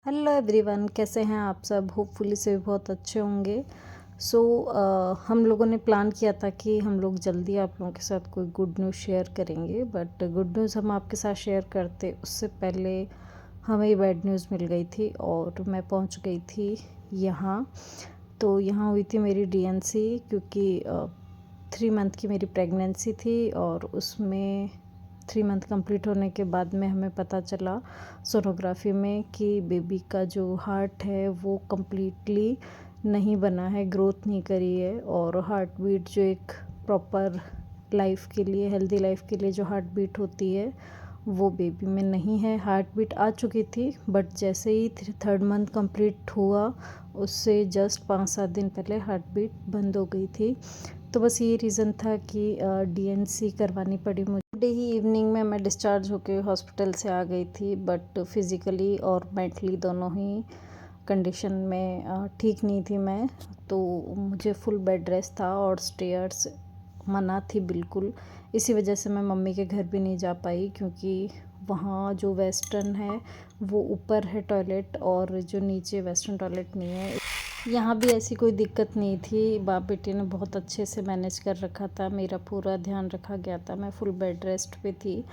Hello everyone, कैसे हैं आप सब। होपफुली से भी बहुत अच्छे होंगे। हम लोगों ने प्लान किया था कि हम लोग जल्दी आप लोगों के साथ कोई गुड न्यूज़ शेयर करेंगे, बट गुड न्यूज़ हम आपके साथ शेयर करते उससे पहले हमें बैड न्यूज़ मिल गई थी और मैं पहुंच गई थी यहाँ। तो यहाँ हुई थी मेरी डीएनसी, क्योंकि 3 मंथ की मेरी प्रेगनेंसी थी और उसमें 3 मंथ कंप्लीट होने के बाद में हमें पता चला सोनोग्राफी में कि बेबी का जो हार्ट है वो कम्प्लीटली नहीं बना है, ग्रोथ नहीं करी है। और हार्ट बीट जो एक प्रॉपर लाइफ के लिए, हेल्दी लाइफ के लिए जो हार्ट बीट होती है वो बेबी में नहीं है। हार्ट बीट आ चुकी थी, बट जैसे ही 3rd मंथ कंप्लीट हुआ उससे जस्ट 5-7 दिन पहले हार्ट बीट बंद हो गई थी। तो बस ये रीज़न था कि डीएनसी करवानी पड़ी मुझे। डे ही इवनिंग में मैं डिस्चार्ज होके हॉस्पिटल से आ गई थी, बट फिज़िकली और मेंटली दोनों ही कंडीशन में ठीक नहीं थी मैं। तो मुझे फुल बेड रेस्ट था और स्टेयर्स मना थी बिल्कुल। इसी वजह से मैं मम्मी के घर भी नहीं जा पाई, क्योंकि वहाँ जो वेस्टर्न है वो ऊपर है टॉयलेट और जो नीचे वेस्टर्न टॉयलेट नहीं है। यहाँ भी ऐसी कोई दिक्कत नहीं थी, बाप बेटी ने बहुत अच्छे से मैनेज कर रखा था, मेरा पूरा ध्यान रखा गया था। मैं फुल बेड रेस्ट पे थी,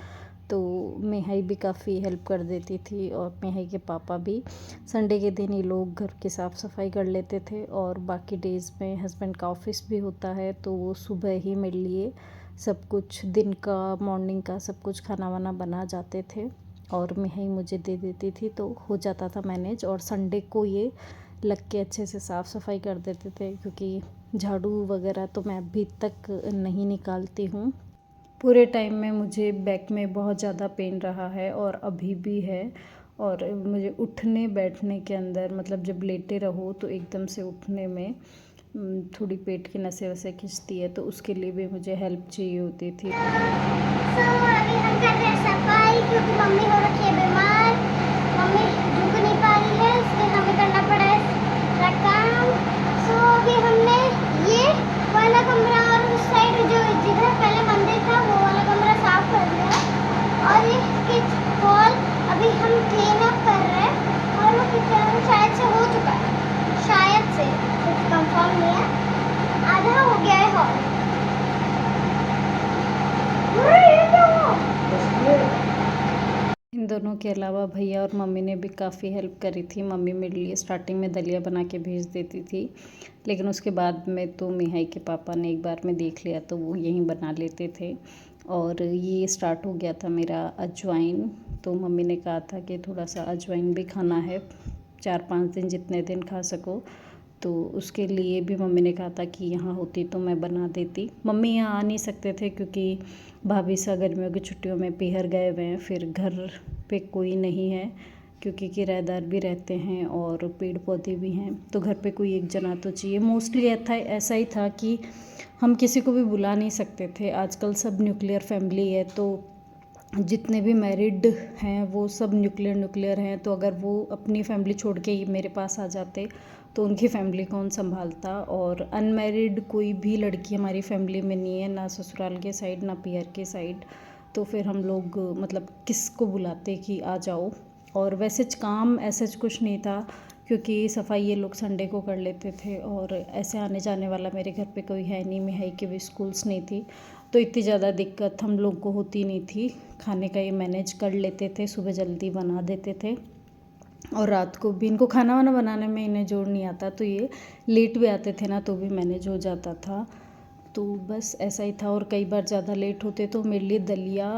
तो मेहाई भी काफ़ी हेल्प कर देती थी और मेहाई के पापा भी। संडे के दिन ये लोग घर की साफ़ सफाई कर लेते थे और बाकी डेज़ में हस्बैंड का ऑफिस भी होता है, तो वो सुबह ही मेरे लिए सब कुछ, दिन का, मॉर्निंग का सब कुछ खाना वाना बना जाते थे और मेहाई मुझे दे देती थी, तो हो जाता था मैनेज। और संडे को ये लग के अच्छे से साफ़ सफाई कर देते थे, क्योंकि झाड़ू वगैरह तो मैं अभी तक नहीं निकालती हूँ। पूरे टाइम में मुझे बैक में बहुत ज़्यादा पेन रहा है और अभी भी है। और मुझे उठने बैठने के अंदर, मतलब जब लेटे रहो तो एकदम से उठने में थोड़ी पेट की नसें वसें खिंचती है, तो उसके लिए भी मुझे हेल्प चाहिए होती थी। अभी हम कर रहे हैं सफाई, क्योंकि मम्मी हो रखी है बीमार। मम्मी झुक नहीं पा रही है, इसलिए हमें करना पड़ा है सारा काम। अभी हमने ये वाला कमरा और उस साइड जो जिधर पहले मंदिर था वो वाला कमरा साफ कर लिया, और ये किचन हॉल अभी हम क्लीन अप कर रहे हैं। और वो किचन शायद से हो चुका है, शायद से, कुछ कंफर्म नहीं है, आधा हो गया है हॉल। इन दोनों के अलावा भैया और मम्मी ने भी काफ़ी हेल्प करी थी। मम्मी मेरे लिए स्टार्टिंग में दलिया बना के भेज देती थी, लेकिन उसके बाद में तो मिहाई के पापा ने एक बार में देख लिया तो वो यहीं बना लेते थे। और ये स्टार्ट हो गया था मेरा अजवाइन, तो मम्मी ने कहा था कि थोड़ा सा अजवाइन भी खाना है, 4-5 दिन, जितने दिन खा सको। तो उसके लिए भी मम्मी ने कहा था कि यहाँ होती तो मैं बना देती। मम्मी यहाँ आ नहीं सकते थे, क्योंकि भाभी सा गर्मियों की छुट्टियों में पीहर गए हुए हैं, फिर घर पे कोई नहीं है, क्योंकि किराएदार भी रहते हैं और पेड़ पौधे भी हैं, तो घर पे कोई एक जना तो चाहिए। मोस्टली ऐसा ही था कि हम किसी को भी बुला नहीं सकते थे। आजकल सब न्यूक्लियर फैमिली है, तो जितने भी मैरिड हैं वो सब न्यूक्लियर हैं, तो अगर वो अपनी फैमिली छोड़ के ही मेरे पास आ जाते तो उनकी फैमिली कौन संभालता। और अनमैरिड कोई भी लड़की हमारी फैमिली में नहीं है, ना ससुराल के साइड ना पीहर के साइड, तो फिर हम लोग मतलब किसको बुलाते कि आ जाओ। और वैसे काम ऐसा कुछ नहीं था, क्योंकि सफाई ये लोग संडे को कर लेते थे और ऐसे आने जाने वाला मेरे घर पे कोई है नहीं, मिहाई के भी स्कूल्स नहीं थी, तो इतनी ज़्यादा दिक्कत हम लोग को होती नहीं थी। खाने का ये मैनेज कर लेते थे, सुबह जल्दी बना देते थे और रात को भी। इनको खाना वाना बनाने में इन्हें जोर नहीं आता, तो ये लेट भी आते थे ना तो भी मैनेज हो जाता था। तो बस ऐसा ही था। और कई बार ज़्यादा लेट होते तो मेरे लिए दलिया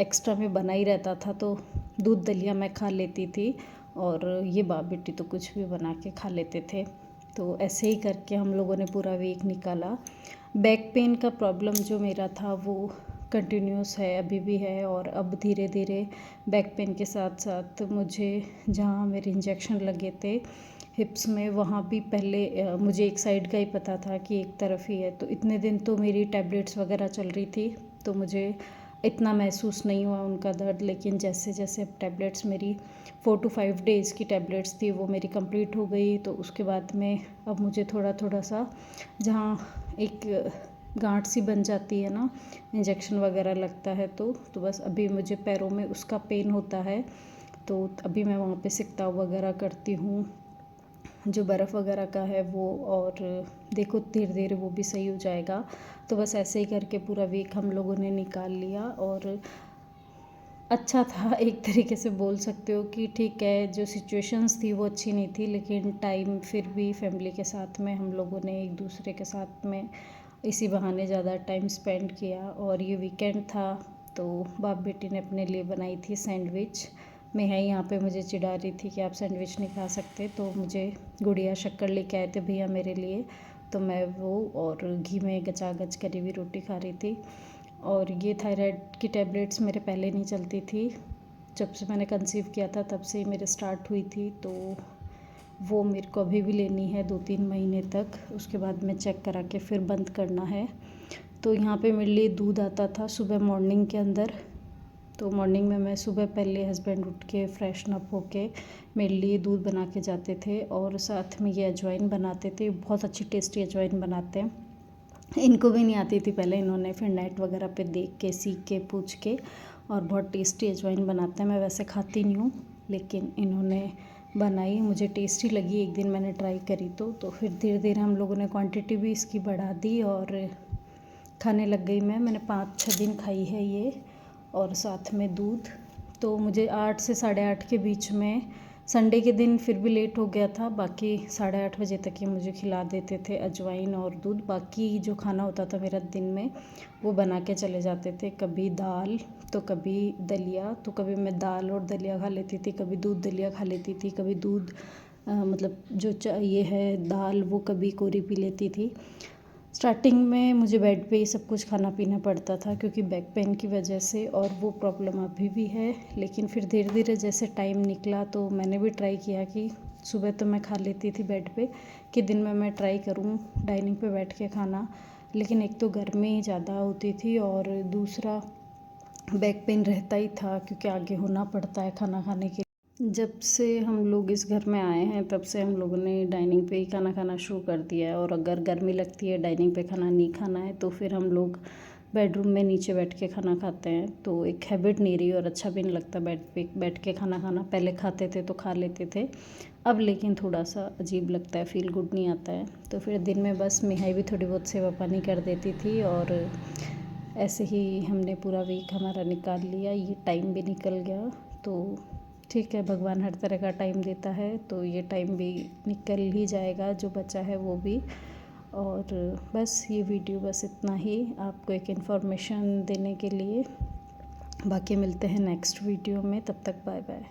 एक्स्ट्रा में बना ही रहता था, तो दूध दलिया मैं खा लेती थी और ये बाप बेटी तो कुछ भी बना के खा लेते थे। तो ऐसे ही करके हम लोगों ने पूरा वीक निकाला। बैक पेन का प्रॉब्लम जो मेरा था वो कंटिन्यूस है, अभी भी है, और अब धीरे धीरे बैक पेन के साथ साथ मुझे जहाँ मेरे इंजेक्शन लगे थे हिप्स में, वहाँ भी पहले मुझे एक साइड का ही पता था कि एक तरफ ही है, तो इतने दिन तो मेरी टैबलेट्स वगैरह चल रही थी, तो मुझे इतना महसूस नहीं हुआ उनका दर्द। लेकिन जैसे जैसे अब टैबलेट्स मेरी 4 to 5 डेज़ की टैबलेट्स थी वो मेरी कंप्लीट हो गई, तो उसके बाद में अब मुझे थोड़ा थोड़ा सा, जहाँ एक गांठ सी बन जाती है ना, इंजेक्शन वगैरह लगता है, तो बस अभी मुझे पैरों में उसका पेन होता है। तो अभी मैं वहाँ पे सिकताव वगैरह करती हूँ, जो बर्फ़ वगैरह का है वो। और देखो धीरे धीरे वो भी सही हो जाएगा। तो बस ऐसे ही करके पूरा वीक हम लोगों ने निकाल लिया और अच्छा था, एक तरीके से बोल सकते हो कि ठीक है, जो सिचुएशंस थी वो अच्छी नहीं थी, लेकिन टाइम फिर भी फैमिली के साथ में हम लोगों ने एक दूसरे के साथ में इसी बहाने ज़्यादा टाइम स्पेंड किया। और ये वीकेंड था तो बाप बेटी ने अपने लिए बनाई थी सैंडविच। मैं यहाँ पे मुझे चिढ़ा रही थी कि आप सैंडविच नहीं खा सकते, तो मुझे गुड़िया शक्कर लेके आए थे भैया मेरे लिए, तो मैं वो और घी में गचागच करी हुई रोटी खा रही थी। और ये थायराइड की टैबलेट्स मेरे पहले नहीं चलती थी, जब से मैंने कंसीव किया था तब से ही मेरे स्टार्ट हुई थी, तो वो मेरे को अभी भी लेनी है 2-3 महीने तक। उसके बाद में चेक करा के फिर बंद करना है। तो यहाँ पे मेरे लिए दूध आता था सुबह मॉर्निंग के अंदर। तो मॉर्निंग में मैं सुबह पहले हस्बैंड उठ के फ्रेशन अप होके मेरे लिए दूध बना के जाते थे, और साथ में ये अजवाइन बनाते थे। बहुत अच्छी टेस्टी अजवाइन बनाते हैं। इनको भी नहीं आती थी पहले, इन्होंने फिर नेट वगैरह पे देख के सीख के पूछ के, और बहुत टेस्टी अजवाइन बनाते हैं। मैं वैसे खाती नहीं हूँ, लेकिन इन्होंने बनाई, मुझे टेस्टी लगी। एक दिन मैंने ट्राई करी तो फिर धीरे धीरे हम लोगों ने क्वांटिटी भी इसकी बढ़ा दी और खाने लग गई मैंने 5-6 दिन खाई है ये, और साथ में दूध। तो मुझे 8 से 8:30 के बीच में, संडे के दिन फिर भी लेट हो गया था, बाकी 8:30 बजे तक ये मुझे खिला देते थे अजवाइन और दूध। बाकी जो खाना होता था मेरा दिन में वो बना के चले जाते थे, कभी दाल तो कभी दलिया। तो कभी मैं दाल और दलिया खा लेती थी, कभी दूध दलिया खा लेती थी, कभी दूध मतलब जो ये है दाल वो कभी कोरी पी लेती थी। स्टार्टिंग में मुझे बेड पे ही सब कुछ खाना पीना पड़ता था क्योंकि बैक पेन की वजह से, और वो प्रॉब्लम अभी भी है। लेकिन फिर धीरे धीरे जैसे टाइम निकला तो मैंने भी ट्राई किया कि सुबह तो मैं खा लेती थी बेड पे, कि दिन में मैं ट्राई करूँ डाइनिंग पे बैठ के खाना। लेकिन एक तो गर्मी ज़्यादा होती थी और दूसरा बैक पेन रहता ही था, क्योंकि आगे होना पड़ता है खाना खाने के। जब से हम लोग इस घर में आए हैं तब से हम लोगों ने डाइनिंग पे ही खाना खाना शुरू कर दिया है। और अगर गर्मी लगती है, डाइनिंग पे खाना नहीं खाना है, तो फिर हम लोग बेडरूम में नीचे बैठ के खाना खाते हैं। तो एक हैबिट नहीं रही और अच्छा भी नहीं लगता बेड पे बैठ के खाना खाना। पहले खाते थे तो खा लेते थे, अब लेकिन थोड़ा सा अजीब लगता है, फील गुड नहीं आता है। तो फिर दिन में बस मिहाई भी थोड़ी बहुत सेवा पानी कर देती थी, और ऐसे ही हमने पूरा वीक हमारा निकाल लिया। ये टाइम भी निकल गया, तो ठीक है, भगवान हर तरह का टाइम देता है, तो ये टाइम भी निकल ही जाएगा, जो बचा है वो भी। और बस ये वीडियो बस इतना ही, आपको एक इन्फॉर्मेशन देने के लिए। बाकी मिलते हैं नेक्स्ट वीडियो में, तब तक बाय बाय।